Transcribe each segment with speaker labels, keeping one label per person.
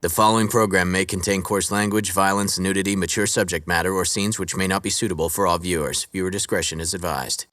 Speaker 1: The following program may contain coarse language, violence, nudity, mature subject matter, or scenes which may not be suitable for all viewers. Viewer discretion is advised.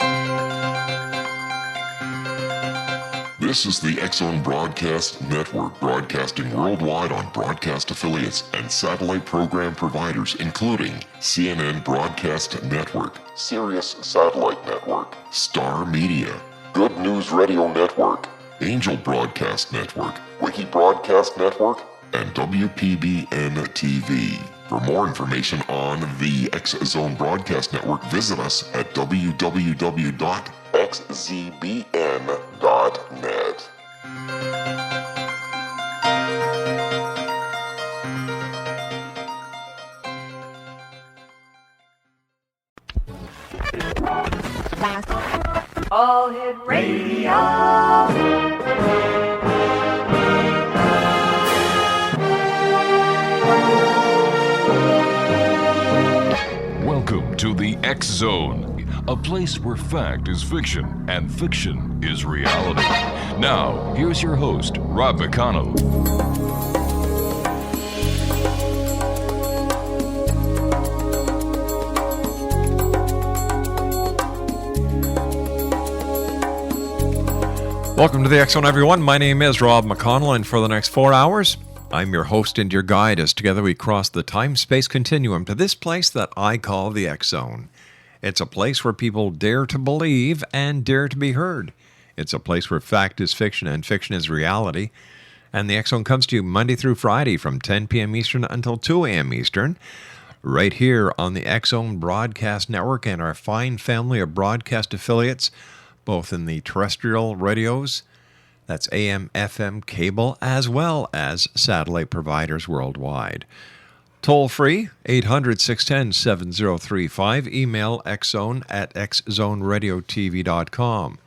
Speaker 2: This is the X-Zone Broadcast Network, broadcasting worldwide on broadcast affiliates and satellite program providers, including CNN Broadcast Network, Sirius Satellite Network, Star Media, Good News Radio Network, Angel Broadcast Network, Wiki Broadcast Network, and WPBN TV. For more information on the X-Zone Broadcast Network, visit us at www.xzbn.net.
Speaker 3: All Hit Radio.
Speaker 4: Welcome to the X-Zone, a place where fact is fiction and fiction is reality. Now, here's your host, Rob McConnell.
Speaker 5: Welcome to the X-Zone, everyone. My name is Rob McConnell, and for the next 4 hours, I'm your host and your guide as together we cross the time-space continuum to this place that I call the X-Zone. It's a place where people dare to believe and dare to be heard. It's a place where fact is fiction and fiction is reality. And the X-Zone comes to you Monday through Friday from 10 p.m. Eastern until 2 a.m. Eastern, right here on the X-Zone Broadcast Network and our fine family of broadcast affiliates, both in the terrestrial radios, that's AM, FM, cable, as well as satellite providers worldwide. Toll free, 800-610-7035. Email xzone@xzoneradiotv.com.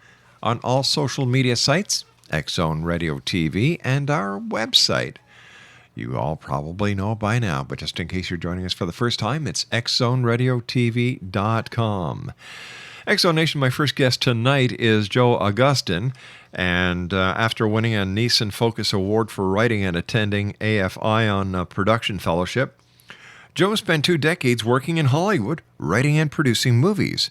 Speaker 5: On all social media sites, X-Zone Radio TV, and our website. You all probably know by now, but just in case you're joining us for the first time, it's xzoneradiotv.com. X-Zone Nation, my first guest tonight is Joe Augustyn, and after winning a Nissan Focus Award for writing and attending AFI on Production Fellowship, Joe spent 2 decades working in Hollywood, writing and producing movies.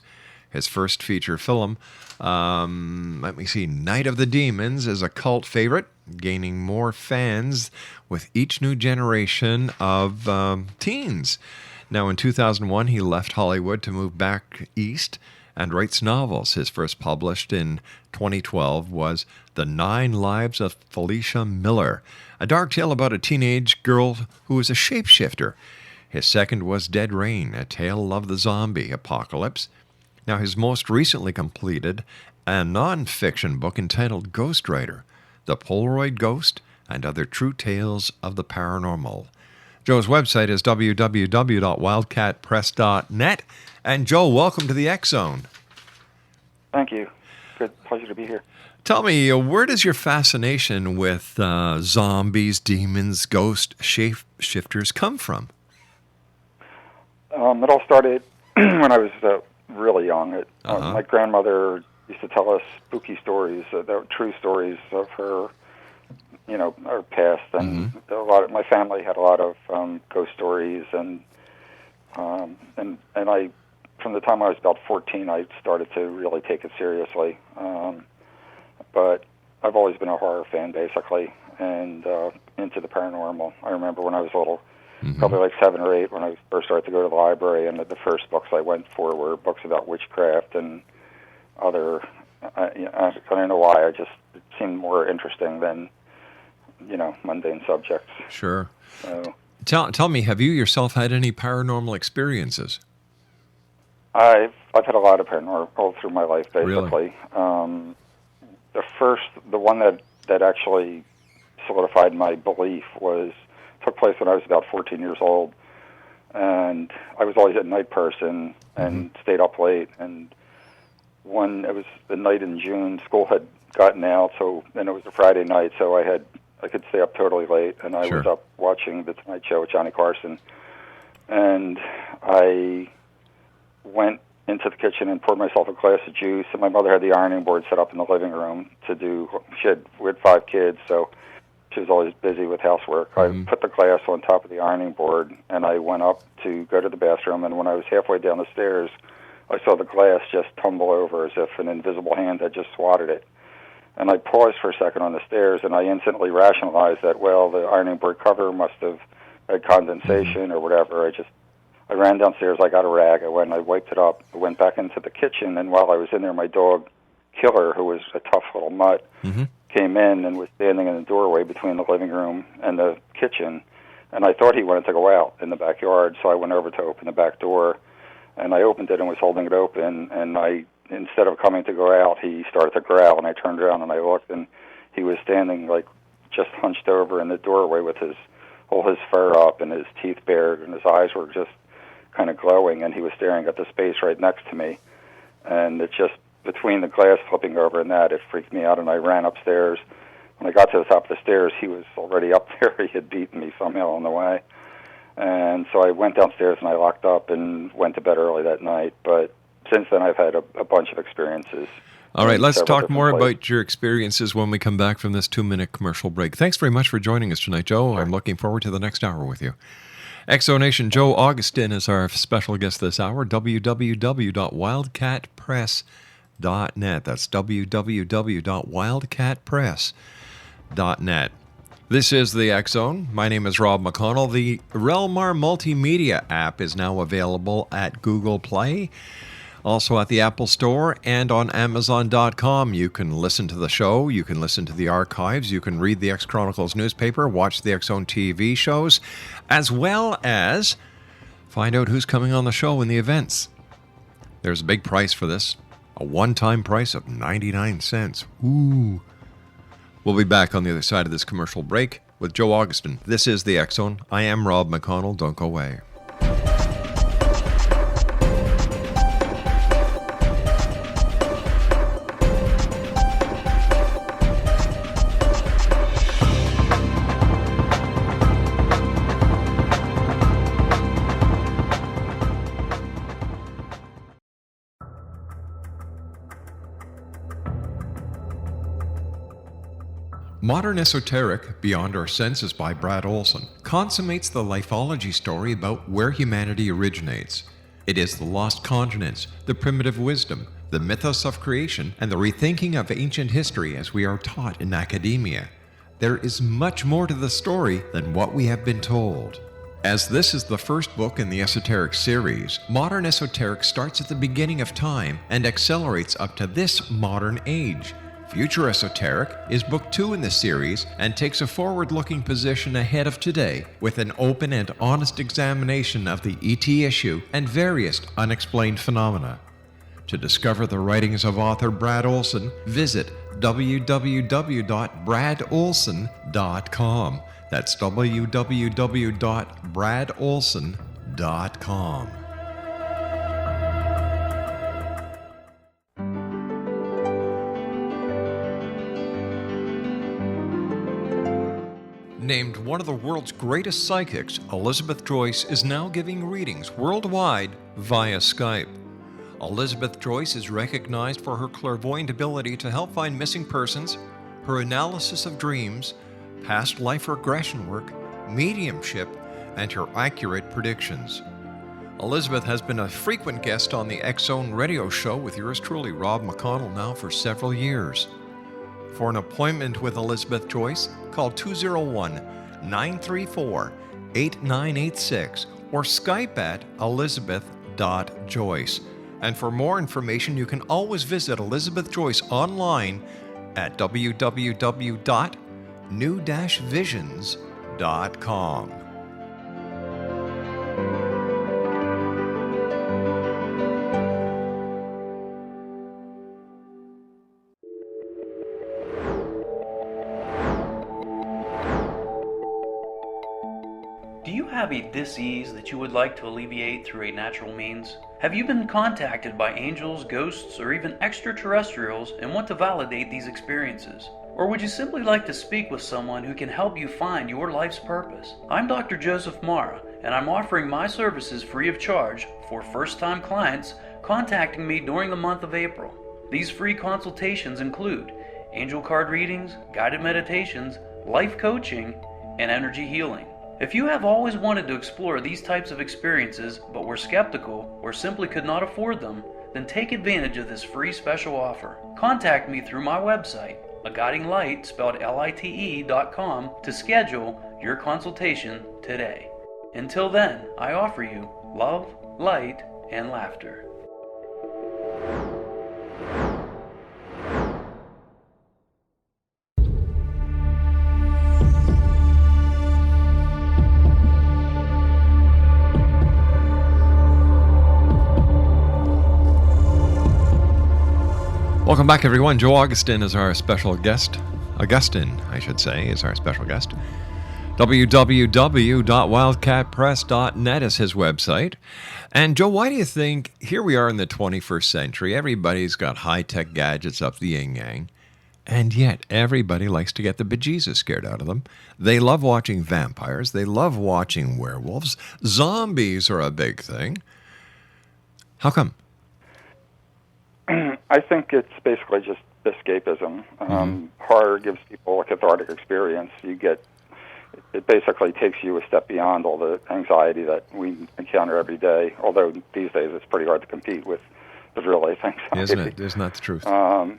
Speaker 5: His first feature film, Night of the Demons, is a cult favorite, gaining more fans with each new generation of teens. Now, in 2001, he left Hollywood to move back east and writes novels. His first published in 2012 was The 9 Lives of Felicia Miller, a dark tale about a teenage girl who is a shapeshifter. His second was Dead Rain, a tale of the zombie apocalypse. Now, his most recently completed a non-fiction book entitled Ghostwriter, The Polaroid Ghost and Other True Tales of the Paranormal. Joe's website is www.wildcatpress.net. And Joe, welcome to the X-Zone.
Speaker 6: Thank you. Good pleasure to be here.
Speaker 5: Tell me, where does your fascination with zombies, demons, ghosts, shapeshifters come from?
Speaker 6: It all started when I was really young. My grandmother used to tell us spooky stories, true stories of her, our past, and my family had a lot of ghost stories, and I, from the time I was about 14, I started to really take it seriously. But I've always been a horror fan, basically, and into the paranormal. I remember when I was little, probably like 7 or 8, when I first started to go to the library, and the first books I went for were books about witchcraft and other, I don't know why, it seemed more interesting than, mundane subjects.
Speaker 5: Sure.
Speaker 6: So,
Speaker 5: Tell me, have you yourself had any paranormal experiences?
Speaker 6: I've had a lot of paranormal all through my life, basically.
Speaker 5: Really?
Speaker 6: The one that actually solidified my belief took place when I was about 14 years old, and I was always a night person and stayed up late. And when it was the night in June, school had gotten out, and it was a Friday night, so I could stay up totally late, and I was up watching The Tonight Show with Johnny Carson, and I went into the kitchen and poured myself a glass of juice, and my mother had the ironing board set up in the living room to do. We had 5 kids, so she was always busy with housework. I put the glass on top of the ironing board, and I went up to go to the bathroom, and when I was halfway down the stairs, I saw the glass just tumble over as if an invisible hand had just swatted it. And I paused for a second on the stairs, and I instantly rationalized that, well, the ironing board cover must have had condensation or whatever. I ran downstairs, I got a rag, I went and I wiped it up, I went back into the kitchen, and while I was in there, my dog, Killer, who was a tough little mutt, came in and was standing in the doorway between the living room and the kitchen, and I thought he wanted to go out in the backyard, so I went over to open the back door, and I opened it and was holding it open, and instead of coming to go out, he started to growl, and I turned around and I looked, and he was standing like just hunched over in the doorway with his fur up and his teeth bared, and his eyes were just kind of glowing, and he was staring at the space right next to me, and it just, between the glass flipping over and that, it freaked me out, and I ran upstairs. When I got to the top of the stairs, he was already up there. He had beaten me somehow on the way, and so I went downstairs and I locked up and went to bed early that night, but since then I've had a bunch of experiences.
Speaker 5: All right, let's talk more about your experiences when we come back from this 2-minute commercial break. Thanks very much for joining us tonight, Joe. Sure. I'm looking forward to the next hour with you. Exonation Joe Augustyn is our special guest this hour. www.wildcatpress.net. That's www.wildcatpress.net. This is the X Zone. My name is Rob McConnell. The Relmar Multimedia app is now available at Google Play, also at the Apple Store, and on Amazon.com. You can listen to the show, you can listen to the archives, you can read the X Chronicles newspaper, watch the X Zone TV shows, as well as find out who's coming on the show and the events. There's a big price for this, a one-time price of 99 cents. Ooh. We'll be back on the other side of this commercial break with Joe Augustyn. This is the X Zone. I am Rob McConnell. Don't go away. Modern Esoteric, Beyond Our Senses by Brad Olson, consummates the lifeology story about where humanity originates. It is the lost continents, the primitive wisdom, the mythos of creation, and the rethinking of ancient history as we are taught in academia. There is much more to the story than what we have been told. As this is the first book in the Esoteric series, Modern Esoteric starts at the beginning of time and accelerates up to this modern age. Future Esoteric is book 2 in the series and takes a forward-looking position ahead of today with an open and honest examination of the ET issue and various unexplained phenomena. To discover the writings of author Brad Olson, visit www.bradolson.com. That's www.bradolson.com. Named one of the world's greatest psychics, Elizabeth Joyce is now giving readings worldwide via Skype. Elizabeth Joyce is recognized for her clairvoyant ability to help find missing persons, her analysis of dreams, past life regression work, mediumship, and her accurate predictions. Elizabeth has been a frequent guest on the X Zone radio show with yours truly, Rob McConnell, now for several years. For an appointment with Elizabeth Joyce, call 201-934-8986 or Skype at elizabeth.joyce. And for more information, you can always visit Elizabeth Joyce online at www.new-visions.com.
Speaker 7: Do you have a dis-ease that you would like to alleviate through a natural means? Have you been contacted by angels, ghosts, or even extraterrestrials and want to validate these experiences? Or would you simply like to speak with someone who can help you find your life's purpose? I'm Dr. Joseph Mara, and I'm offering my services free of charge for first-time clients contacting me during the month of April. These free consultations include angel card readings, guided meditations, life coaching, and energy healing. If you have always wanted to explore these types of experiences but were skeptical or simply could not afford them, then take advantage of this free special offer. Contact me through my website, aguidinglight, spelled lite.com, to schedule your consultation today. Until then, I offer you love, light, and laughter.
Speaker 5: Welcome back, everyone. Joe Augustyn is our special guest. Augustyn, I should say, is our special guest. www.wildcatpress.net is his website. And Joe, why do you think, here we are in the 21st century, everybody's got high-tech gadgets up the yin-yang, and yet everybody likes to get the bejesus scared out of them. They love watching vampires. They love watching werewolves. Zombies are a big thing. How come?
Speaker 6: I think it's basically just escapism. Horror gives people a cathartic experience. It basically takes you a step beyond all the anxiety that we encounter every day, although these days it's pretty hard to compete with the real-life anxiety.
Speaker 5: Isn't it? Isn't that the truth?
Speaker 6: But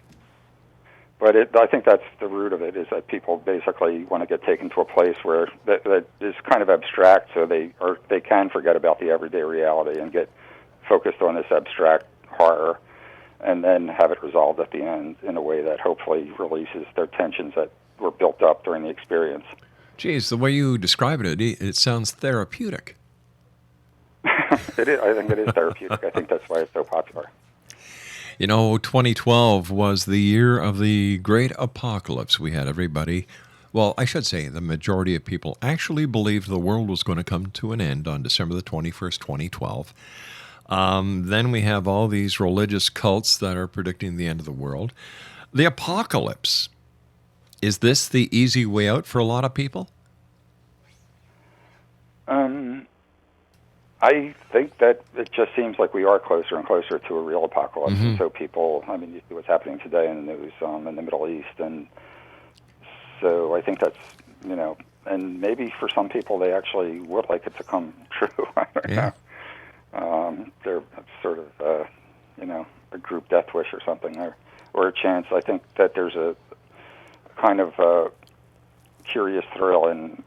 Speaker 6: I think that's the root of it, is that people basically want to get taken to a place where that is kind of abstract, so they can forget about the everyday reality and get focused on this abstract horror, and then have it resolved at the end in a way that hopefully releases their tensions that were built up during the experience.
Speaker 5: Geez, the way you describe it sounds therapeutic.
Speaker 6: It is. I think it is therapeutic. I think that's why it's so popular.
Speaker 5: You know, 2012 was the year of the great apocalypse. We had everybody, well, I should say the majority of people actually believed the world was going to come to an end on December the 21st, 2012. Then we have all these religious cults that are predicting the end of the world. The apocalypse, is this the easy way out for a lot of people?
Speaker 6: I think that it just seems like we are closer and closer to a real apocalypse. And so people, I mean, you see what's happening today in the news in the Middle East. And so I think that's, and maybe for some people they actually would like it to come true. I don't know. They're sort of, a group death wish or something, or a chance. I think that there's a kind of curious thrill in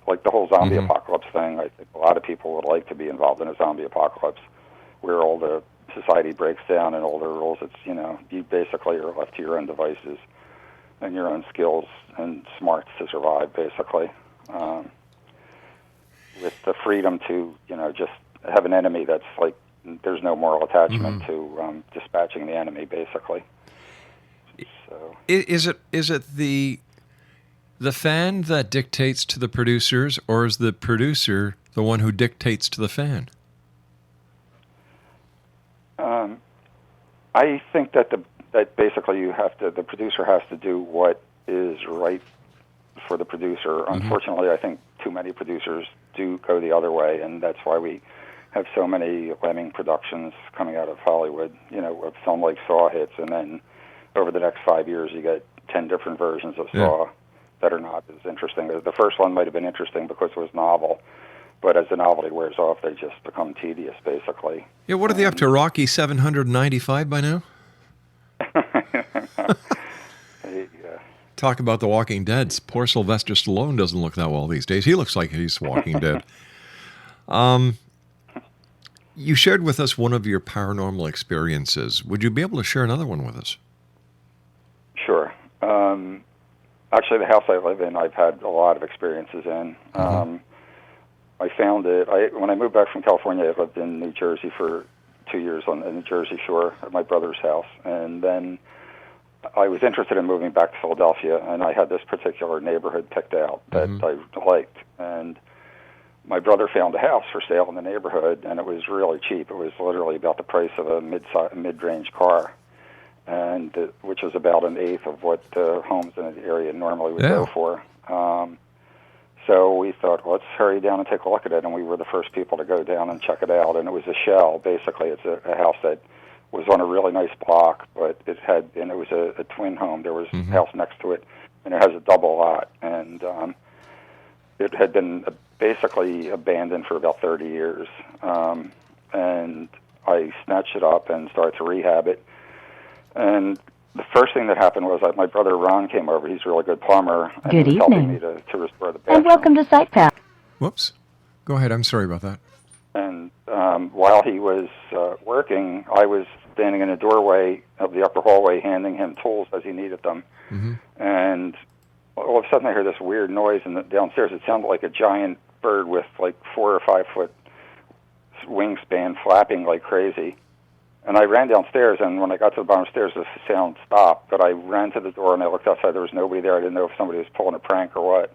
Speaker 6: like the whole zombie apocalypse thing. I think a lot of people would like to be involved in a zombie apocalypse where all the society breaks down and all the rules. It's, you basically are left to your own devices and your own skills and smarts to survive, basically, with the freedom to, just have an enemy that's like there's no moral attachment to dispatching the enemy, basically. So
Speaker 5: Is it the fan that dictates to the producers, or is the producer the one who dictates to the fan?
Speaker 6: I think that that basically the producer has to do what is right for the producer. Unfortunately, I think too many producers do go the other way, and that's why we have so many lemming productions coming out of Hollywood. A film like Saw hits, and then over the next 5 years, you get 10 different versions of Saw that are not as interesting. The first one might have been interesting because it was novel, but as the novelty wears off, they just become tedious, basically.
Speaker 5: Yeah, what are they up to? Rocky 795 by now? Talk about The Walking Dead. Poor Sylvester Stallone doesn't look that well these days. He looks like he's Walking Dead. You shared with us one of your paranormal experiences. Would you be able to share another one with us?
Speaker 6: Sure. Actually, the house I live in, I've had a lot of experiences in. I found it, when I moved back from California, I lived in New Jersey for 2 years on the New Jersey shore at my brother's house. And then I was interested in moving back to Philadelphia, and I had this particular neighborhood picked out that I liked. And my brother found a house for sale in the neighborhood, and it was really cheap. It was literally about the price of a mid-range car, and which was about an eighth of what homes in the area normally would go for. So we thought, well, let's hurry down and take a look at it, and we were the first people to go down and check it out. And it was a shell. Basically, it's a house that was on a really nice block, but it was a twin home. There was a house next to it and it has a double lot, and it had been basically abandoned for about 30 years, and I snatched it up and started to rehab it. And the first thing that happened was that my brother Ron came over. He's a really good plumber, and
Speaker 8: Good
Speaker 6: he was helping
Speaker 8: evening.
Speaker 6: me to restore the bathroom.
Speaker 8: And welcome to SitePath.
Speaker 5: Whoops. Go ahead. I'm sorry about that.
Speaker 6: And while he was working, I was standing in the doorway of the upper hallway handing him tools as he needed them.
Speaker 5: Mm-hmm.
Speaker 6: And all of a sudden I heard this weird noise downstairs. It sounded like a giant bird with like 4 or 5 foot wingspan flapping like crazy. And I ran downstairs, and when I got to the bottom of the stairs, the sound stopped. But I ran to the door, and I looked outside. There was nobody there. I didn't know if somebody was pulling a prank or what.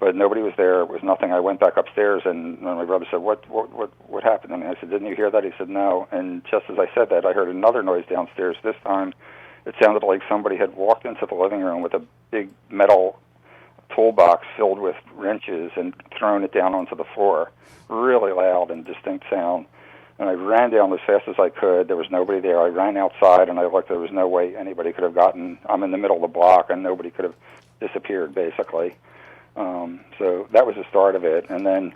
Speaker 6: But nobody was there. It was nothing. I went back upstairs, and my brother said, "What happened?" And I said, "Didn't you hear that?" He said, "No." And just as I said that, I heard another noise downstairs. This time, it sounded like somebody had walked into the living room with a big metal toolbox filled with wrenches and thrown it down onto the floor. Really loud and distinct sound. And I ran down as fast as I could. There was nobody there. I ran outside, and I looked. There was no way anybody could have gotten. I'm in the middle of the block, and nobody could have disappeared, basically. So that was the start of it. And then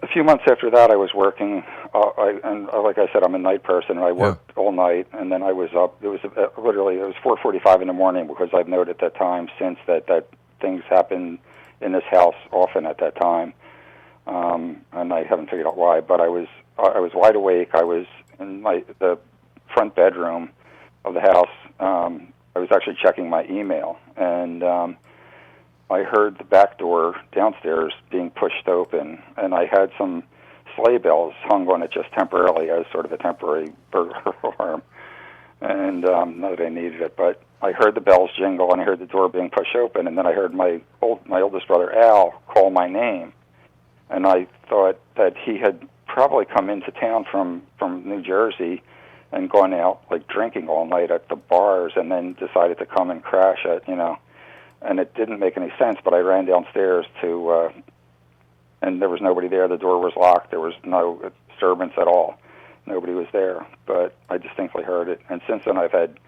Speaker 6: a few months after that, I was working. Like I said, I'm a night person, and I worked all night. And then I was up. It was literally 4:45 in the morning, because I've noted at that time since that things happen in this house often at that time. And I haven't figured out why, but I was wide awake. I was in the front bedroom of the house. I was actually checking my email, and I heard the back door downstairs being pushed open, and I had some sleigh bells hung on it just temporarily as sort of a temporary burglar alarm, and not that I needed it, but I heard the bells jingle, and I heard the door being pushed open, and then I heard my oldest brother, Al, call my name. And I thought that he had probably come into town from New Jersey and gone out like drinking all night at the bars, and then decided to come and crash it, And it didn't make any sense, but I ran downstairs and there was nobody there. The door was locked. There was no disturbance at all. Nobody was there, but I distinctly heard it. And since then I've had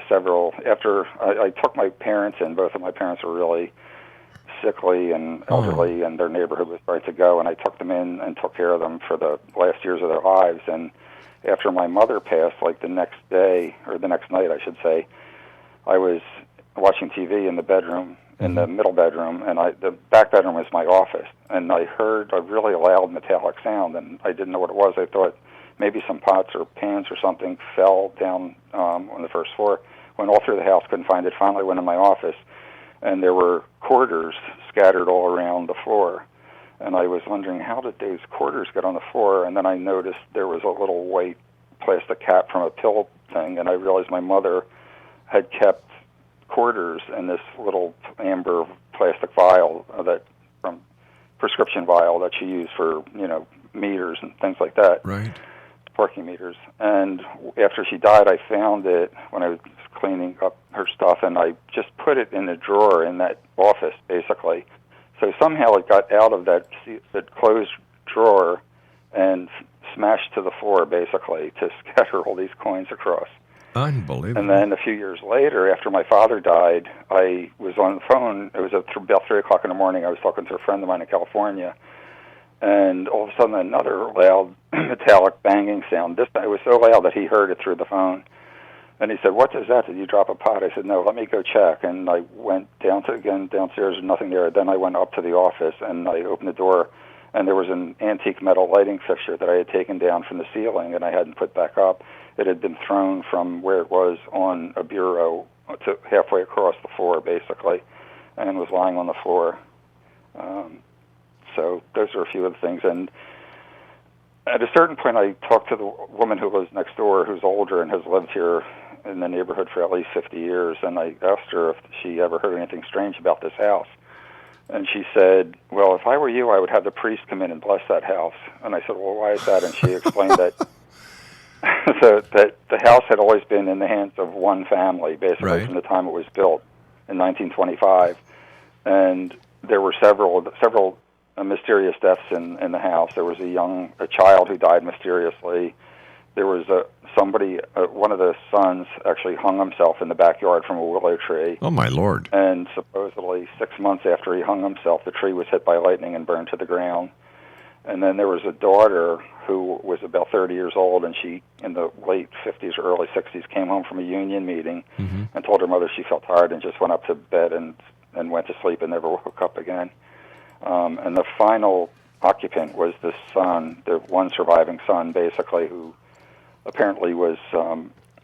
Speaker 6: several, after I took my parents in. Both of my parents were really sickly and elderly, and their neighborhood was right to go, and I took them in and took care of them for the last years of their lives. And after my mother passed, like the next day, or the next night, I should say, I was watching TV in the bedroom, in the middle bedroom, and the back bedroom was my office, and I heard a really loud metallic sound, and I didn't know what it was. I thought maybe some pots or pans or something fell down on the first floor. Went all through the house, couldn't find it, finally went in my office, and there were quarters scattered all around the floor. And I was wondering, how did those quarters get on the floor? And then I noticed there was a little white plastic cap from a pill thing, and I realized my mother had kept quarters in this little amber plastic vial, from prescription vial that she used for, meters and things like that.
Speaker 5: Right.
Speaker 6: Parking meters. And after she died, I found it when I was cleaning up her stuff, and I just put it in a drawer in that office, basically. So somehow it got out of that closed drawer and smashed to the floor, basically, to scatter all these coins across.
Speaker 5: Unbelievable.
Speaker 6: And then a few years later, after my father died, I was on the phone. It was about 3 o'clock in the morning. I was talking to a friend of mine in California, and all of a sudden another loud metallic banging sound. This time it was so loud that he heard it through the phone. And he said, "What is that? Did you drop a pot?" I said, "No, let me go check." And I went downstairs, and nothing there. Then I went up to the office, and I opened the door, and there was an antique metal lighting fixture that I had taken down from the ceiling, and I hadn't put back up. It had been thrown from where it was on a bureau to halfway across the floor, basically, and was lying on the floor. So those are a few of the things. And at a certain point, I talked to the woman who lives next door, who's older and has lived here in the neighborhood for at least 50 years, and I asked her if she ever heard anything strange about this house. And she said, "Well, if I were you, I would have the priest come in and bless that house." And I said, "Well, why is that?" And she explained that that the house had always been in the hands of one family, basically, from the time it was built in 1925. And there were several mysterious deaths in the house. There was a child who died mysteriously. there was one of the sons actually hung himself in the backyard from a willow tree.
Speaker 5: Oh, my Lord.
Speaker 6: And supposedly 6 months after he hung himself, the tree was hit by lightning and burned to the ground. And then there was a daughter who was about 30 years old, and she, in the late 50s or early 60s, came home from a union meeting and told her mother she felt tired and just went up to bed and went to sleep and never woke up again. And the final occupant was the son, the one surviving son, basically, who apparently was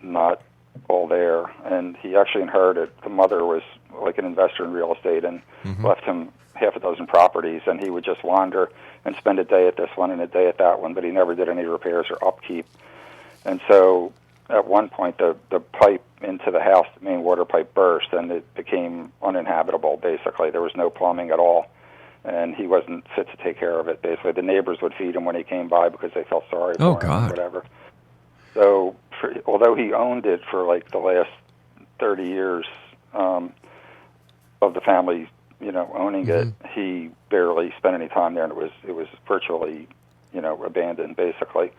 Speaker 6: not all there. And he actually inherited, the mother was like an investor in real estate and left him half a dozen properties, and he would just wander and spend a day at this one and a day at that one, but he never did any repairs or upkeep. And so at one point, the pipe into the house, the main water pipe burst, and it became uninhabitable, basically. There was no plumbing at all, and he wasn't fit to take care of it, basically. The neighbors would feed him when he came by because they felt sorry for him or whatever. So although he owned it for like the last 30 years of the family, owning it, he barely spent any time there, and it was virtually, abandoned, basically.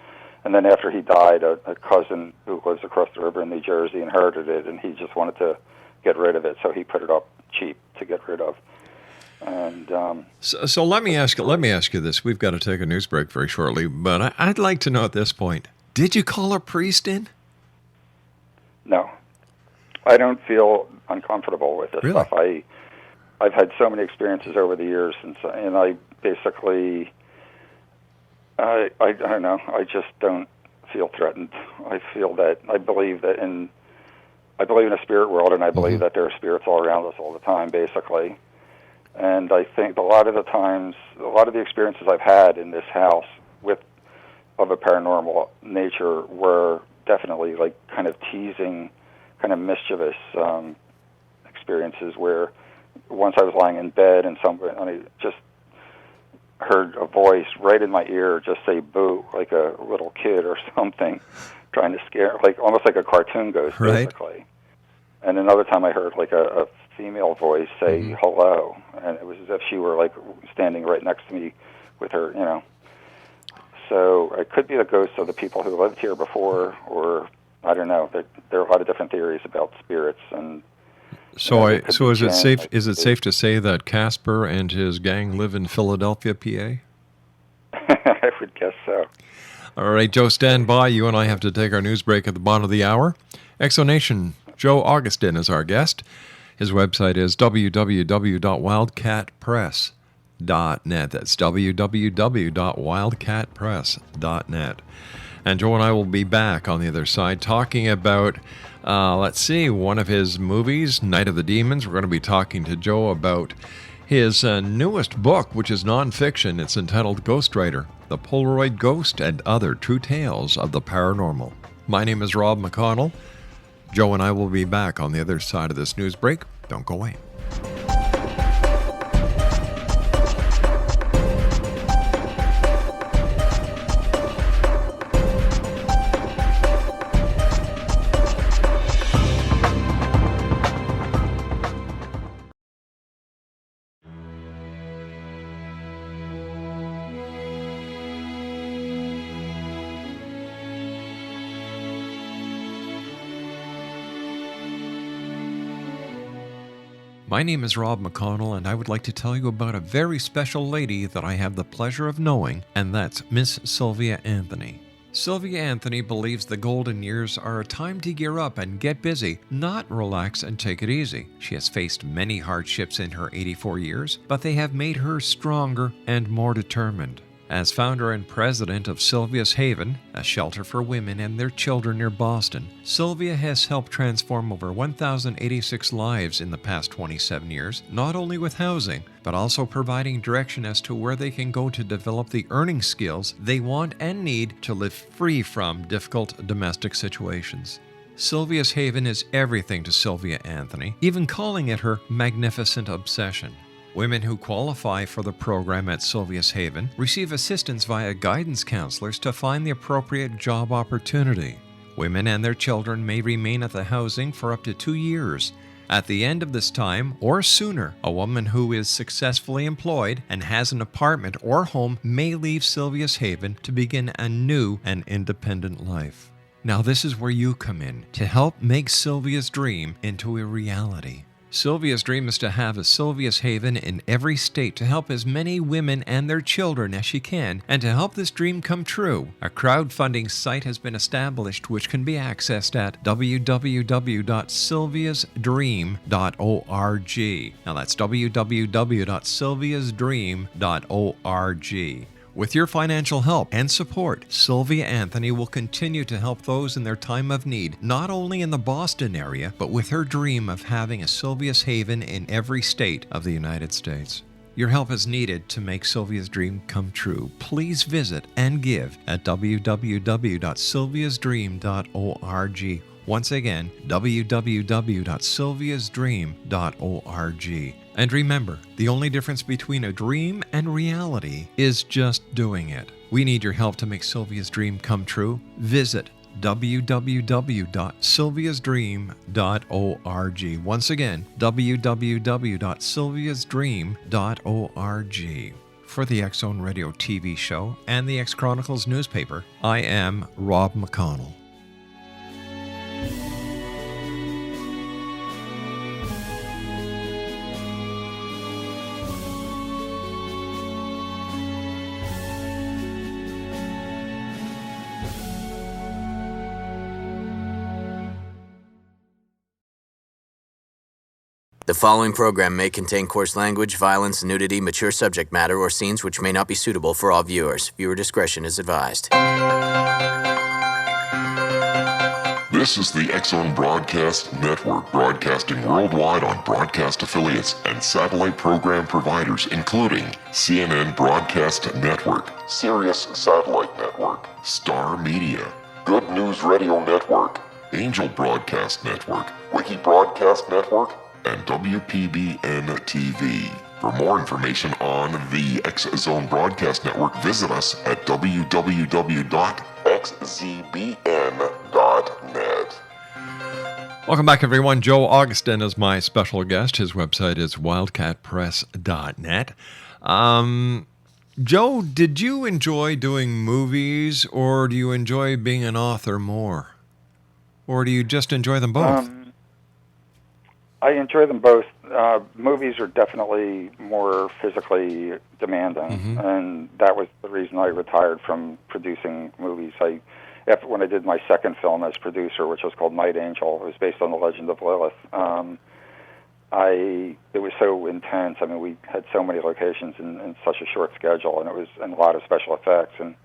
Speaker 6: And then after he died, a cousin who lives across the river in New Jersey inherited it, and he just wanted to get rid of it, so he put it up cheap to get rid of. And
Speaker 5: so let me ask you this. We've got to take a news break very shortly, but I'd like to know at this point, did you call a priest in?
Speaker 6: No. I don't feel uncomfortable with this stuff. I've had so many experiences over the years, and I basically, I don't know, I just don't feel threatened. I believe in a spirit world, and I believe that there are spirits all around us all the time, basically. And I think a lot of the experiences I've had in this house of a paranormal nature were definitely like kind of teasing, kind of mischievous experiences where once I was lying in bed and I just heard a voice right in my ear just say boo, like a little kid or something, trying to scare, like almost like a cartoon ghost, basically. And another time I heard like a female voice say hello, and it was as if she were like standing right next to me with her, So it could be the ghosts of the people who lived here before, or I don't know. There are a lot of different theories about spirits, and
Speaker 5: so is it safe? Is it safe to say that Casper and his gang live in Philadelphia, PA?
Speaker 6: I would guess so.
Speaker 5: All right, Joe, stand by. You and I have to take our news break at the bottom of the hour. Exonation, Joe Augustyn is our guest. His website is www.wildcatpress.net. That's www.wildcatpress.net. And Joe and I will be back on the other side talking about, one of his movies, Night of the Demons. We're going to be talking to Joe about his newest book, which is nonfiction. It's entitled Ghostwriter, The Polaroid Ghost and Other True Tales of the Paranormal. My name is Rob McConnell. Joe and I will be back on the other side of this news break. Don't go away. My name is Rob McConnell, and I would like to tell you about a very special lady that I have the pleasure of knowing, and that's Miss Sylvia Anthony. Sylvia Anthony believes the golden years are a time to gear up and get busy, not relax and take it easy. She has faced many hardships in her 84 years, but they have made her stronger and more determined. As founder and president of Sylvia's Haven, a shelter for women and their children near Boston, Sylvia has helped transform over 1,086 lives in the past 27 years, not only with housing, but also providing direction as to where they can go to develop the earning skills they want and need to live free from difficult domestic situations. Sylvia's Haven is everything to Sylvia Anthony, even calling it her magnificent obsession. Women who qualify for the program at Sylvia's Haven receive assistance via guidance counselors to find the appropriate job opportunity. Women and their children may remain at the housing for up to 2 years. At the end of this time, or sooner, a woman who is successfully employed and has an apartment or home may leave Sylvia's Haven to begin a new and independent life. Now this is where you come in to help make Sylvia's dream into a reality. Sylvia's dream is to have a Sylvia's Haven in every state to help as many women and their children as she can, and to help this dream come true, a crowdfunding site has been established which can be accessed at www.sylviasdream.org. Now that's www.sylviasdream.org. With your financial help and support, Sylvia Anthony will continue to help those in their time of need, not only in the Boston area, but with her dream of having a Sylvia's Haven in every state of the United States. Your help is needed to make Sylvia's dream come true. Please visit and give at www.sylviasdream.org. Once again, www.sylviasdream.org. And remember, the only difference between a dream and reality is just doing it. We need your help to make Sylvia's dream come true. Visit www.sylviasdream.org. Once again, www.sylviasdream.org. For the X Zone Radio TV show and the X Chronicles newspaper, I am Rob McConnell.
Speaker 1: The following program may contain coarse language, violence, nudity, mature subject matter, or scenes which may not be suitable for all viewers. Viewer discretion is advised.
Speaker 2: This is the X Zone Broadcast Network, broadcasting worldwide on broadcast affiliates and satellite program providers, including CNN Broadcast Network, Sirius Satellite Network, Star Media, Good News Radio Network, Angel Broadcast Network, Wiki Broadcast Network, and WPBN TV. For more information on the X Zone Broadcast Network, visit us at www.xzbn.net.
Speaker 5: Welcome back, everyone. Joe Augustyn is my special guest. His website is wildcatpress.net. Joe, did you enjoy doing movies, or do you enjoy being an author more? Or do you just enjoy them both?
Speaker 6: I enjoy them both. Movies are definitely more physically demanding, and that was the reason I retired from producing movies. When I did my second film as producer, which was called Night Angel, it was based on the legend of Lilith. It was so intense. I mean, we had so many locations in such a short schedule, and it was a lot of special effects and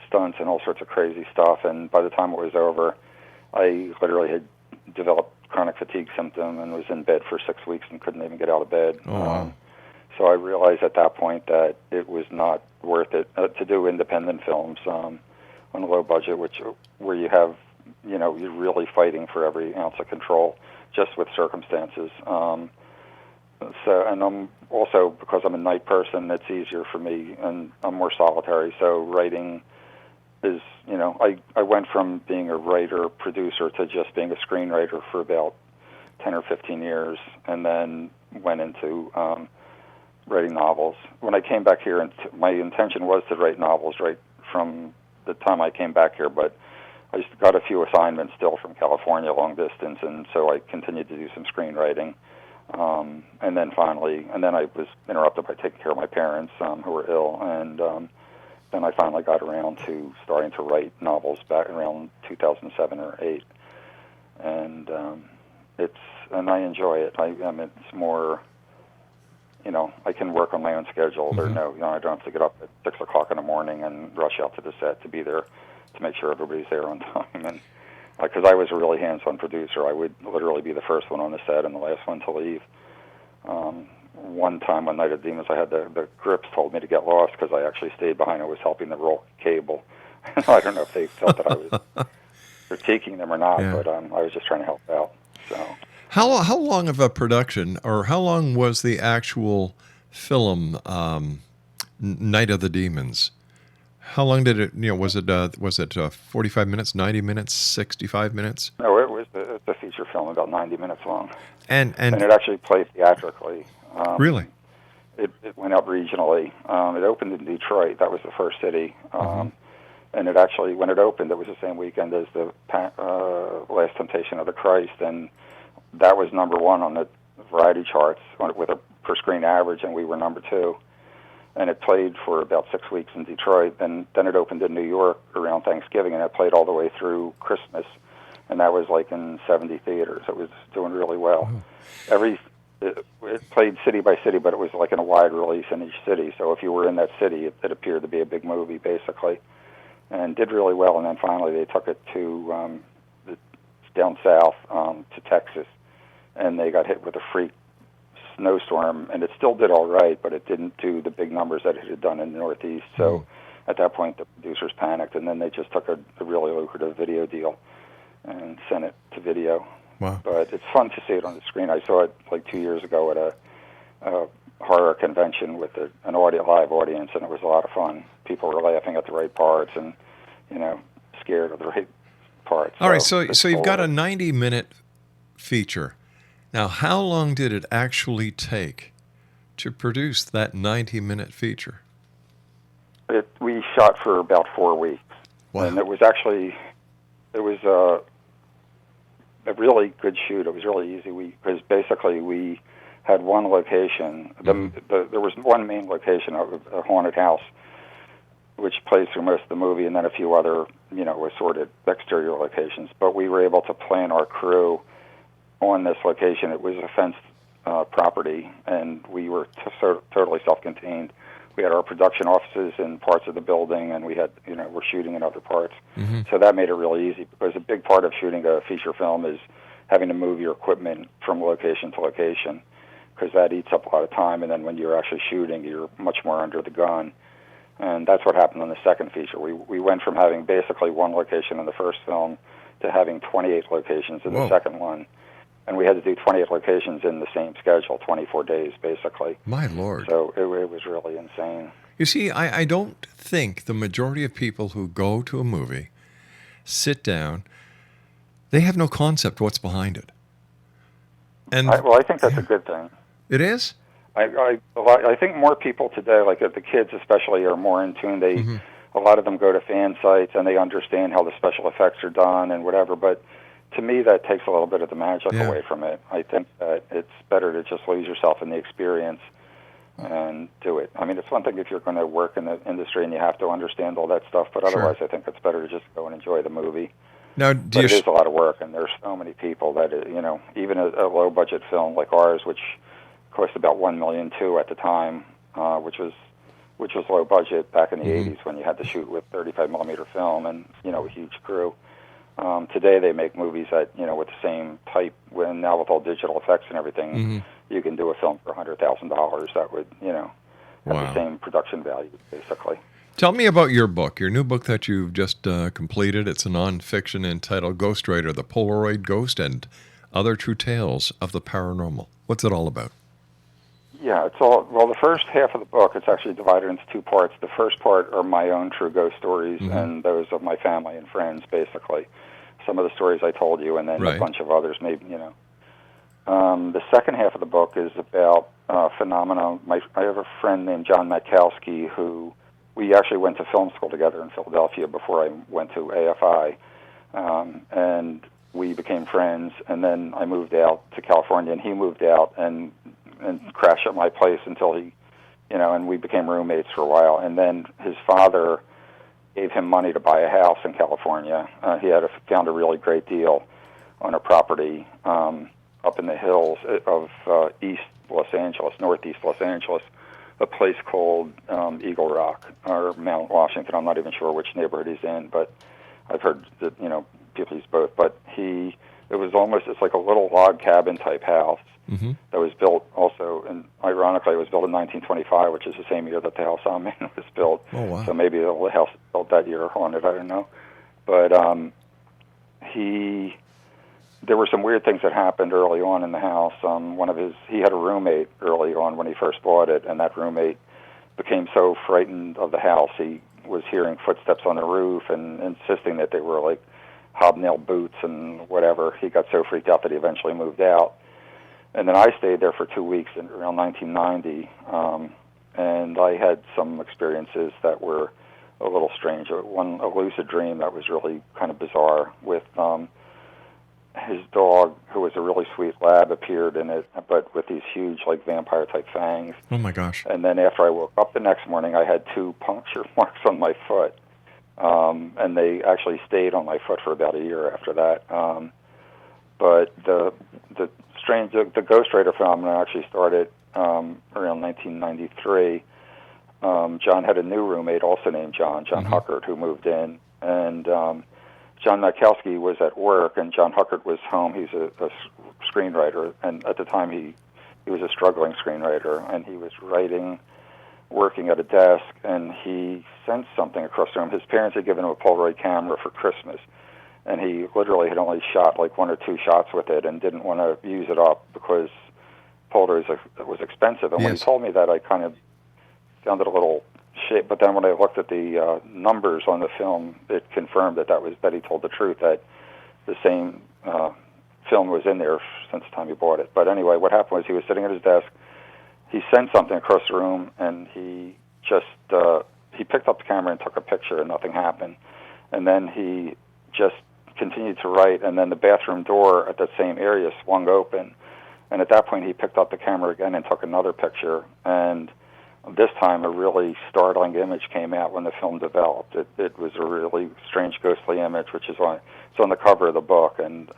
Speaker 6: stunts and all sorts of crazy stuff. And by the time it was over, I literally had developed chronic fatigue symptom and was in bed for 6 weeks and couldn't even get out of bed.
Speaker 5: Oh, wow.
Speaker 6: So I realized at that point that it was not worth it to do independent films on a low budget, where you have, you're really fighting for every ounce of control just with circumstances. And I'm also, because I'm a night person, it's easier for me, and I'm more solitary. So writing is, I went from being a writer, producer, to just being a screenwriter for about 10 or 15 years, and then went into writing novels. When I came back here, my intention was to write novels right from the time I came back here, but I just got a few assignments still from California, long distance, and so I continued to do some screenwriting. And then I was interrupted by taking care of my parents who were ill, and then I finally got around to starting to write novels back around 2007 or 8, and I enjoy it. It's more, I can work on my own schedule. I don't have to get up at 6 o'clock in the morning and rush out to the set to be there to make sure everybody's there on time. And because I was a really hands-on producer, I would literally be the first one on the set and the last one to leave. One time on Night of Demons, I had the grips told me to get lost because I actually stayed behind. I was helping to roll cable. I don't know if they felt that I was critiquing them or not, but I was just trying to help out. So,
Speaker 5: how long of a production, or how long was the actual film Night of the Demons? How long did it? Was it 45 minutes, 90 minutes, 65 minutes?
Speaker 6: No, it's a feature film about 90 minutes long.
Speaker 5: And
Speaker 6: it actually played theatrically.
Speaker 5: Really?
Speaker 6: It went out regionally. It opened in Detroit. That was the first city. And it actually, when it opened, it was the same weekend as the Last Temptation of the Christ, and that was number one on the variety charts with a per-screen average, and we were number two. And it played for about 6 weeks in Detroit, and then it opened in New York around Thanksgiving, and it played all the way through Christmas, and that was like in 70 theaters. It was doing really well. It played city by city, but it was like in a wide release in each city, so if you were in that city, it appeared to be a big movie, basically. And did really well, and then finally they took it to down south to Texas, and they got hit with a freak snowstorm, and it still did all right, but it didn't do the big numbers that it had done in the Northeast. So at that point, the producers panicked, and then they just took a really lucrative video deal and sent it to video.
Speaker 5: Wow.
Speaker 6: But it's fun to see it on the screen. I saw it like 2 years ago at a horror convention with an live audience, and it was a lot of fun. People were laughing at the right parts and, scared of the right parts.
Speaker 5: All right, so you've got a 90-minute feature. Now, how long did it actually take to produce that 90-minute feature?
Speaker 6: We shot for about 4 weeks.
Speaker 5: Wow.
Speaker 6: And it was a really good shoot. It was really easy because basically we had one location. There was one main location of a haunted house, which plays through most of the movie, and then a few other, assorted exterior locations. But we were able to plan our crew on this location. It was a fenced property, and we were totally self-contained. We had our production offices in parts of the building, and we had, we're shooting in other parts. So that made it really easy, because a big part of shooting a feature film is having to move your equipment from location to location, because that eats up a lot of time, and then when you're actually shooting, you're much more under the gun. And that's what happened on the second feature. We went from having basically one location in the first film to having 28 locations in the second one. And we had to do 28 locations in the same schedule, 24 days, basically.
Speaker 5: My Lord.
Speaker 6: So it was really insane.
Speaker 5: You see, I don't think the majority of people who go to a movie, sit down, they have no concept what's behind it. And
Speaker 6: I think that's a good thing.
Speaker 5: It is?
Speaker 6: I think more people today, like the kids especially, are more in tune. A lot of them go to fan sites, and they understand how the special effects are done and whatever, but to me, that takes a little bit of the magic away from it. I think that it's better to just lose yourself in the experience and do it. I mean, it's one thing if you're going to work in the industry and you have to understand all that stuff, but otherwise I think it's better to just go and enjoy the movie.
Speaker 5: Now,
Speaker 6: but it is a lot of work, and there's so many people that, even a low-budget film like ours, which cost about $1.2 million at the time, which was low budget back in the 80s when you had to shoot with 35mm film and, a huge crew. Today they make movies that, with the same type, now with all digital effects and everything, you can do a film for $100,000 that would, have the same production value, basically.
Speaker 5: Tell me about your book, your new book that you've just completed. It's a nonfiction entitled Ghost Rider, The Polaroid Ghost and Other True Tales of the Paranormal. What's it all about?
Speaker 6: Yeah, the first half of the book, it's actually divided into two parts. The first part are my own true ghost stories and those of my family and friends, basically. Some of the stories I told you, and then a bunch of others, maybe, The second half of the book is about phenomena. I have a friend named John Matkowski who we actually went to film school together in Philadelphia before I went to AFI, and we became friends. And then I moved out to California, and he moved out and crashed at my place until he, and we became roommates for a while. And then his father gave him money to buy a house in California. He found a really great deal on a property up in the hills of northeast Los Angeles, a place called Eagle Rock or Mount Washington. I'm not even sure which neighborhood he's in, but I've heard that people use both. But it's like a little log cabin type house that was built also, and ironically, it was built in 1925, which is the same year that the house I'm in was built.
Speaker 5: Oh, wow.
Speaker 6: So maybe the house built that year haunted, I don't know. But there were some weird things that happened early on in the house. He had a roommate early on when he first bought it, and that roommate became so frightened of the house, he was hearing footsteps on the roof and insisting that they were like hobnail boots and whatever. He got so freaked out that he eventually moved out. And then I stayed there for 2 weeks around 1990, and I had some experiences that were a little strange. A lucid dream that was really kind of bizarre with his dog, who was a really sweet lab, appeared in it, but with these huge, like, vampire-type fangs.
Speaker 5: Oh, my gosh.
Speaker 6: And then after I woke up the next morning, I had 2 puncture marks on my foot, and they actually stayed on my foot for about a year after that. But the Ghost Rider phenomenon actually started around 1993. John had a new roommate, also named John Huckert, who moved in, and John Makowski was at work, and John Huckert was home. He's a screenwriter, and at the time he was a struggling screenwriter, and he was working at a desk, and he sensed something across the room. His parents had given him a Polaroid camera for Christmas, and he literally had only shot like 1 or 2 shots with it and didn't want to use it up because Polaroid was expensive. And when he told me that, I kind of found it a little shit. But then when I looked at the numbers on the film, it confirmed that he told the truth, that the same film was in there since the time he bought it. But anyway, what happened was he was sitting at his desk. He sensed something across the room, and he just he picked up the camera and took a picture, and nothing happened. And then he just continued to write, and then the bathroom door at that same area swung open. And at that point, he picked up the camera again and took another picture. And this time, a really startling image came out when the film developed. It was a really strange, ghostly image, which is it's on the cover of the book. And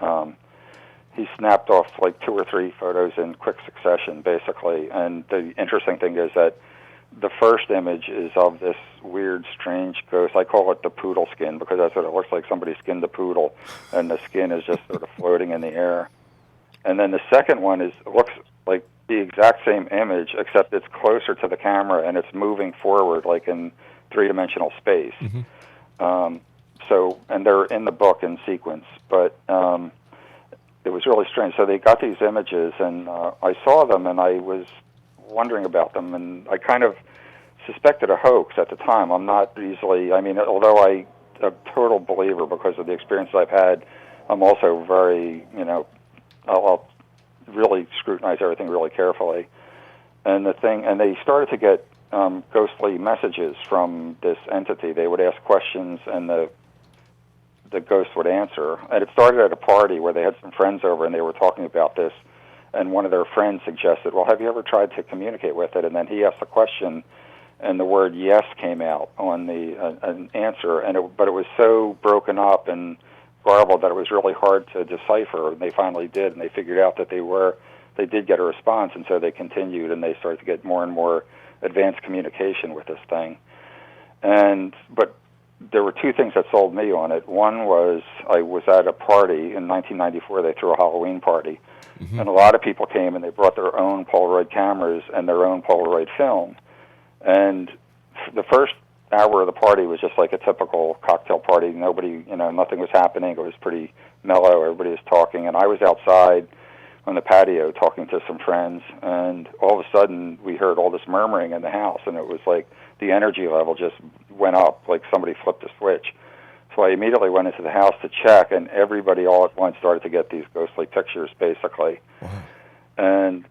Speaker 6: he snapped off like 2 or 3 photos in quick succession, basically. And the interesting thing is that the first image is of this weird, strange ghost. I call it the poodle skin because that's what it looks like. Somebody skinned the poodle, and the skin is just sort of floating in the air. And then the second one looks like the exact same image, except it's closer to the camera and it's moving forward like in 3-dimensional space. Mm-hmm. And they're in the book in sequence, but it was really strange. So they got these images, and I saw them, and I was wondering about them, and I kind of suspected a hoax at the time. I'm not easily, although I'm a total believer because of the experience I've had, I'm also very, I'll really scrutinize everything really carefully. And they started to get ghostly messages from this entity. They would ask questions, and the ghost would answer. And it started at a party where they had some friends over, and they were talking about this. And one of their friends suggested, well, have you ever tried to communicate with it? And then he asked a question, and the word yes came out on an answer. But it was so broken up and garbled that it was really hard to decipher. And they finally did, and they figured out that they did get a response, and so they continued, and they started to get more and more advanced communication with this thing. But there were 2 things that sold me on it. One was I was at a party in 1994. They threw a Halloween party. Mm-hmm. And a lot of people came, and they brought their own Polaroid cameras and their own Polaroid film. And the first hour of the party was just like a typical cocktail party. Nobody, nothing was happening. It was pretty mellow. Everybody was talking. And I was outside on the patio talking to some friends. And all of a sudden, we heard all this murmuring in the house. And it was like the energy level just went up, like somebody flipped a switch. So I immediately went into the house to check, and everybody all at once started to get these ghostly pictures, basically. Wow. And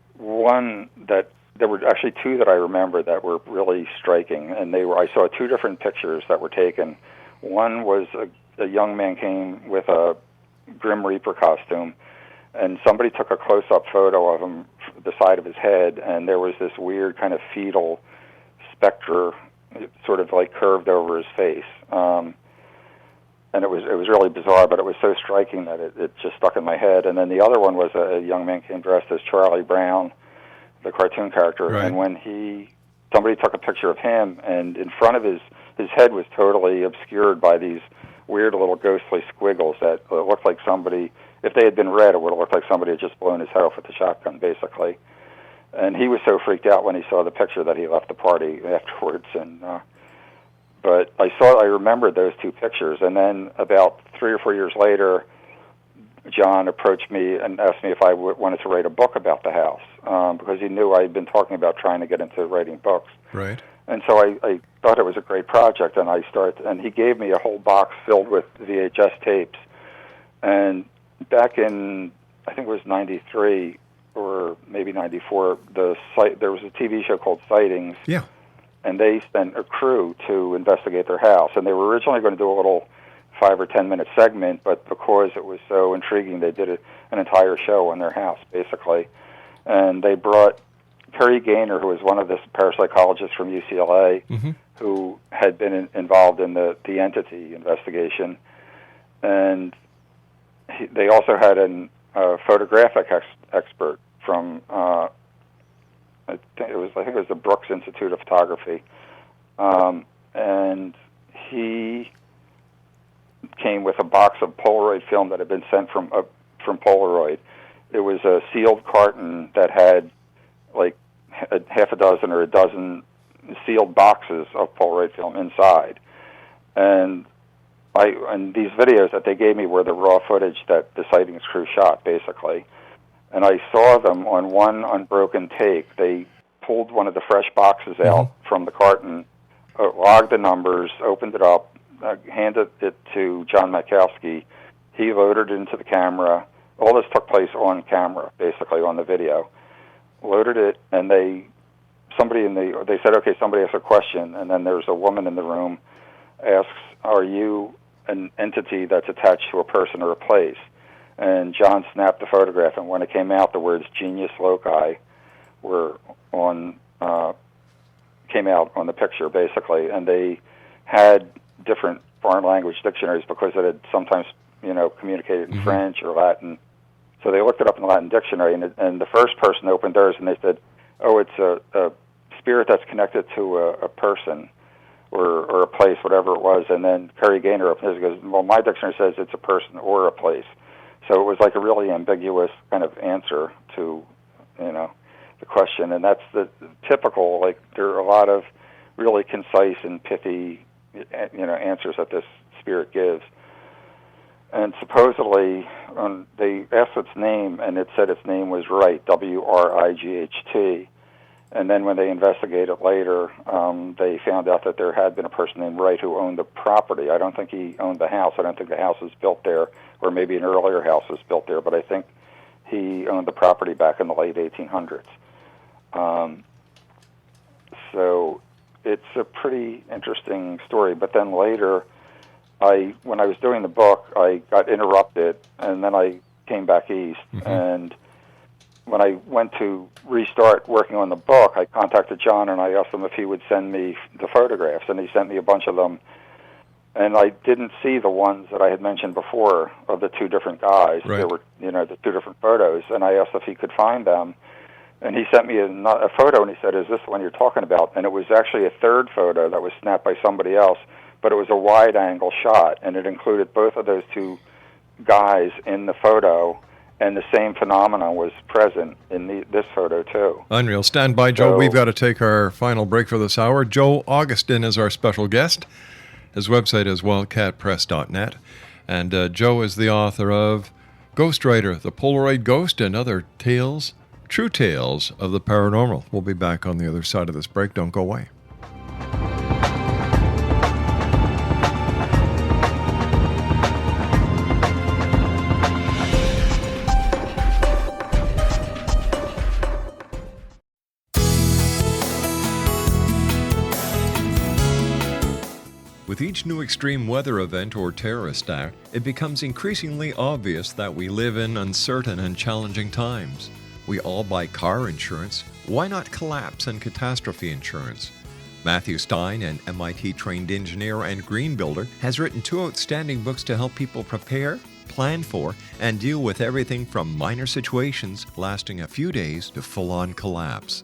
Speaker 6: there were actually 2 that I remember that were really striking, and I saw 2 different pictures that were taken. One was a young man came with a Grim Reaper costume, and somebody took a close-up photo of him, the side of his head, and there was this weird kind of fetal specter sort of like curved over his face. And it was really bizarre, but it was so striking that it just stuck in my head. And then the other one was a young man came dressed as Charlie Brown, the cartoon character. Right. And when somebody took a picture of him, and in front of his head was totally obscured by these weird little ghostly squiggles that looked like somebody, if they had been red, it would have looked like somebody had just blown his head off with a shotgun, basically. And he was so freaked out when he saw the picture that he left the party afterwards. But I remembered those 2 pictures, and then about 3 or 4 years later, John approached me and asked me if I wanted to write a book about the house, because he knew I had been talking about trying to get into writing books.
Speaker 5: Right.
Speaker 6: And so I thought it was a great project, and he gave me a whole box filled with VHS tapes And back in, I think it was 93 or maybe 94, there was a TV show called Sightings.
Speaker 5: Yeah.
Speaker 6: And they sent a crew to investigate their house. And they were originally going to do a little 5 or 10 minute segment, but because it was so intriguing, they did an entire show on their house, basically. And they brought Terry Gaynor, who was one of the parapsychologists from UCLA, who had been involved in the entity investigation. And they also had a photographic expert from, I think it was the Brooks Institute of Photography. And he came with a box of Polaroid film that had been sent from Polaroid. It was a sealed carton that had like half a dozen or a dozen sealed boxes of Polaroid film inside. And these videos that they gave me were the raw footage that the Sightings crew shot, basically. And I saw them on one unbroken take. They pulled one of the fresh boxes out from the carton, logged the numbers, opened it up, handed it to John Makowski. He loaded it into the camera. All this took place on camera, basically, on the video. Loaded it, and they said, okay, somebody asks a question, and then there's a woman in the room asks, are you an entity that's attached to a person or a place? And John snapped the photograph, and when it came out, the words genius loci came out on the picture, basically, and they had different foreign language dictionaries because it had sometimes, communicated in French or Latin. So they looked it up in the Latin dictionary, and the first person opened theirs, and they said, oh, it's a spirit that's connected to a person or a place, whatever it was. And then Terry Gaynor opened his and goes, well, my dictionary says it's a person or a place. So it was like a really ambiguous kind of answer to, the question. And that's the typical, like, there are a lot of really concise and pithy, answers that this spirit gives. And supposedly, they asked its name, and it said its name was Wright, W-R-I-G-H-T. And then when they investigated later, they found out that there had been a person named Wright who owned the property. I don't think he owned the house. I don't think the house was built there, or maybe an earlier house was built there, but I think he owned the property back in the late 1800s. So it's a pretty interesting story. But then later, when I was doing the book, I got interrupted, and then I came back east. And when I went to restart working on the book, I contacted John, and I asked him if he would send me the photographs, and he sent me a bunch of them. And I didn't see the ones that I had mentioned before of the two different guys.
Speaker 5: Right.
Speaker 6: There were, the two different photos, and I asked if he could find them. And he sent me a photo, and he said, is this the one you're talking about? And it was actually a third photo that was snapped by somebody else, but it was a wide-angle shot, and it included both of those two guys in the photo, and the same phenomenon was present in this photo, too.
Speaker 5: Unreal. Stand by, Joe. We've got to take our final break for this hour. Joe Augustyn is our special guest. His website is wildcatpress.net. And Joe is the author of Ghostwriter, The Polaroid Ghost, and Other Tales, True Tales of the Paranormal. We'll be back on the other side of this break. Don't go away. With each new extreme weather event or terrorist act, it becomes increasingly obvious that we live in uncertain and challenging times. We all buy car insurance. Why not collapse and catastrophe insurance? Matthew Stein, an MIT-trained engineer and green builder, has written 2 outstanding books to help people prepare, plan for, and deal with everything from minor situations lasting a few days to full-on collapse.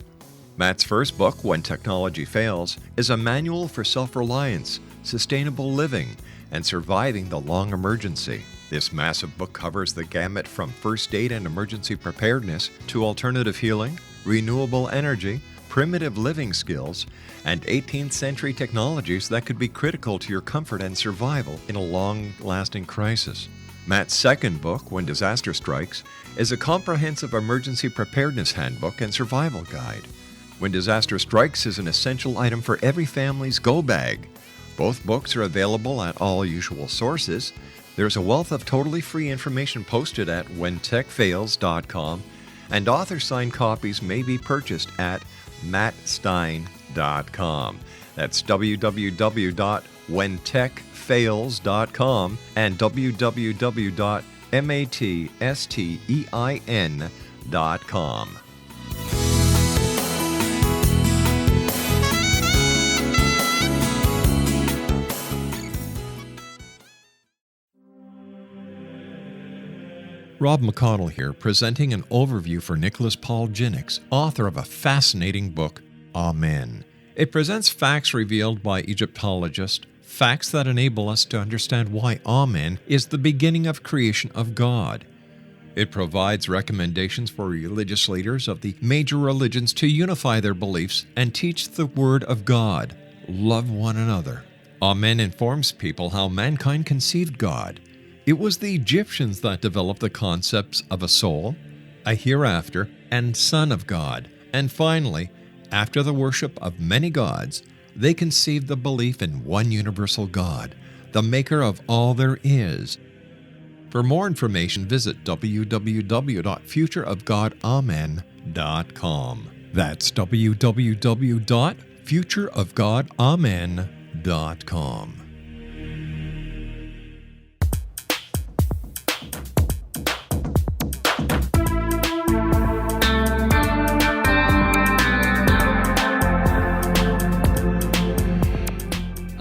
Speaker 5: Matt's first book, When Technology Fails, is a manual for self-reliance, sustainable living, and surviving the long emergency. This massive book covers the gamut from first aid and emergency preparedness to alternative healing, renewable energy, primitive living skills, and 18th century technologies that could be critical to your comfort and survival in a long-lasting crisis. Matt's second book, When Disaster Strikes, is a comprehensive emergency preparedness handbook and survival guide. When Disaster Strikes is an essential item for every family's go bag. Both books are available at all usual sources. There's a wealth of totally free information posted at whentechfails.com, and author-signed copies may be purchased at mattstein.com. That's www.whentechfails.com and www.mattstein.com. Rob McConnell here, presenting an overview for Nicholas Paul Jennings, author of a fascinating book, Amen. It presents facts revealed by Egyptologists, facts that enable us to understand why Amen is the beginning of creation of God. It provides recommendations for religious leaders of the major religions to unify their beliefs and teach the Word of God. Love one another. Amen informs people how mankind conceived God. It was the Egyptians that developed the concepts of a soul, a hereafter, and Son of God. And finally, after the worship of many gods, they conceived the belief in one universal God, the maker of all there is. For more information, visit www.futureofgodamen.com. That's www.futureofgodamen.com.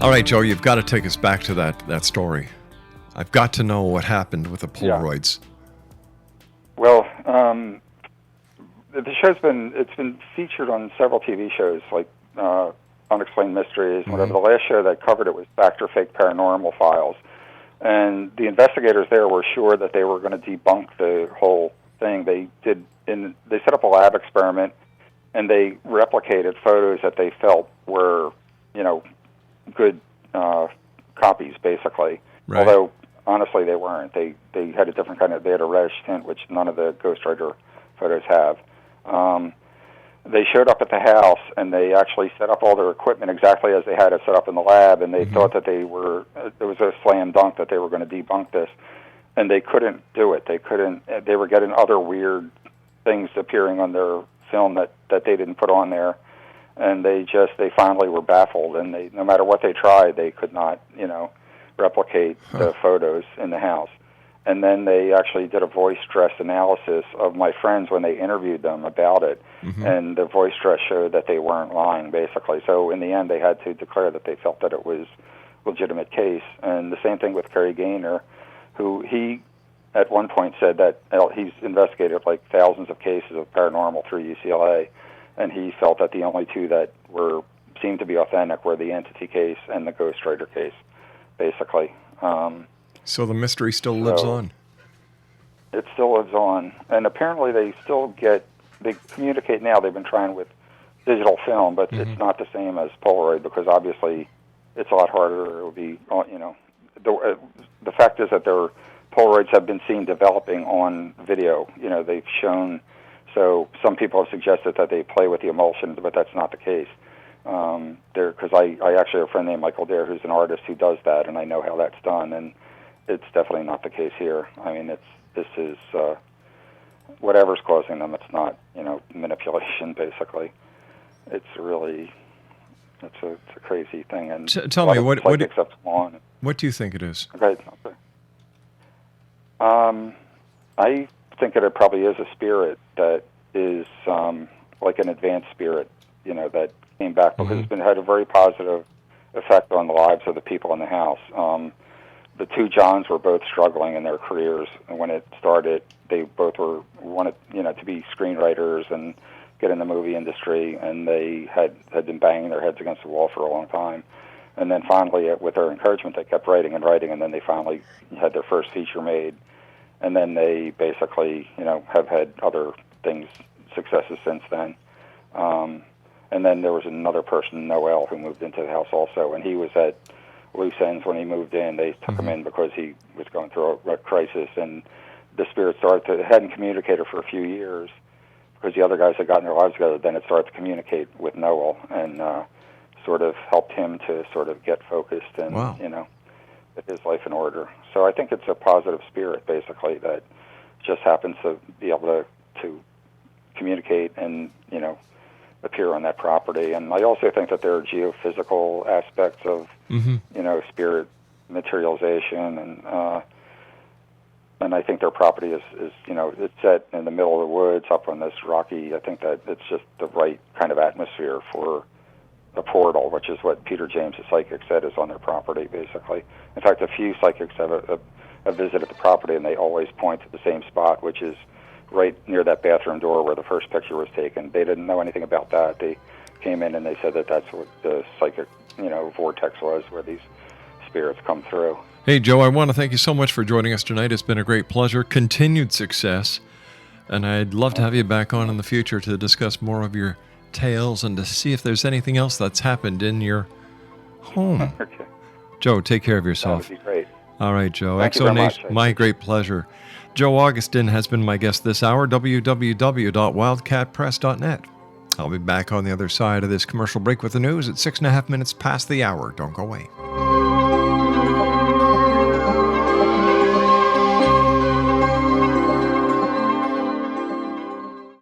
Speaker 5: All right, Joe, you've got to take us back to that story. I've got to know what happened with the Polaroids.
Speaker 6: Yeah. Well, the show's been featured on several TV shows like Unexplained Mysteries, whatever. The last show that covered it was Fact or Fake Paranormal Files, and the investigators there were sure that they were going to debunk the whole thing. They set up a lab experiment, and they replicated photos that they felt were, good copies, basically. Right. Although, honestly, they weren't. They had a different they had a reddish tint, which none of the Ghostwriter photos have. They showed up at the house, and they actually set up all their equipment exactly as they had it set up in the lab, and they thought that it was a slam dunk that they were going to debunk this, and they couldn't do it. They were getting other weird things appearing on their film that they didn't put on there. And they finally were baffled, and no matter what they tried, they could not, replicate the photos in the house. And then they actually did a voice stress analysis of my friends when they interviewed them about it, and the voice stress showed that they weren't lying, basically. So in the end, they had to declare that they felt that it was a legitimate case. And the same thing with Kerry Gaynor, who he at one point said that he's investigated like thousands of cases of paranormal through UCLA, and he felt that the only two that seemed to be authentic were the entity case and the Ghostwriter case, basically.
Speaker 5: So the mystery still lives on?
Speaker 6: It still lives on. And apparently they communicate now. They've been trying with digital film, but it's not the same as Polaroid because obviously it's a lot harder. It would be, the fact is that their Polaroids have been seen developing on video. They've shown... So some people have suggested that they play with the emulsions, but that's not the case. Because I actually have a friend named Michael Dare who's an artist who does that, and I know how that's done, and it's definitely not the case here. I mean, this is whatever's causing them. It's not manipulation, basically. It's really it's a crazy thing. And
Speaker 5: tell me what do you think it is?
Speaker 6: Okay. I think that it probably is a spirit that is like an advanced spirit, that came back because it's had a very positive effect on the lives of the people in the house. The two Johns were both struggling in their careers, and when it started, they both wanted to be screenwriters and get in the movie industry, and they had been banging their heads against the wall for a long time. And then finally, with their encouragement, they kept writing, and then they finally had their first feature made. And then they basically, have had other successes since then. And then there was another person, Noel, who moved into the house also, and he was at loose ends when he moved in. They took him in because he was going through a crisis, and the spirit hadn't communicated for a few years because the other guys had gotten their lives together. Then it started to communicate with Noel and sort of helped him to sort of get focused and, his life in order. So I think it's a positive spirit, basically, that just happens to be able to communicate and, appear on that property. And I also think that there are geophysical aspects of, spirit materialization, and I think their property is it's set in the middle of the woods up on this rocky. I think that it's just the right kind of atmosphere for a portal, which is what Peter James, the psychic, said is on their property, basically. In fact, a few psychics have visited the property, and they always point to the same spot, which is right near that bathroom door where the first picture was taken. They didn't know anything about that. They came in and they said that that's what the psychic, vortex was, where these spirits come through.
Speaker 5: Hey, Joe, I want to thank you so much for joining us tonight. It's been a great pleasure. Continued success. And I'd love to have you back on in the future to discuss more of your tales and to see if there's anything else that's happened in your home.
Speaker 6: Okay.
Speaker 5: Joe, take care of yourself.
Speaker 6: That would be great.
Speaker 5: All right, Joe.
Speaker 6: Thank you very much.
Speaker 5: My great pleasure. Joe Augustyn has been my guest this hour, www.wildcatpress.net. I'll be back on the other side of this commercial break with the news at 6.5 minutes past the hour. Don't go away.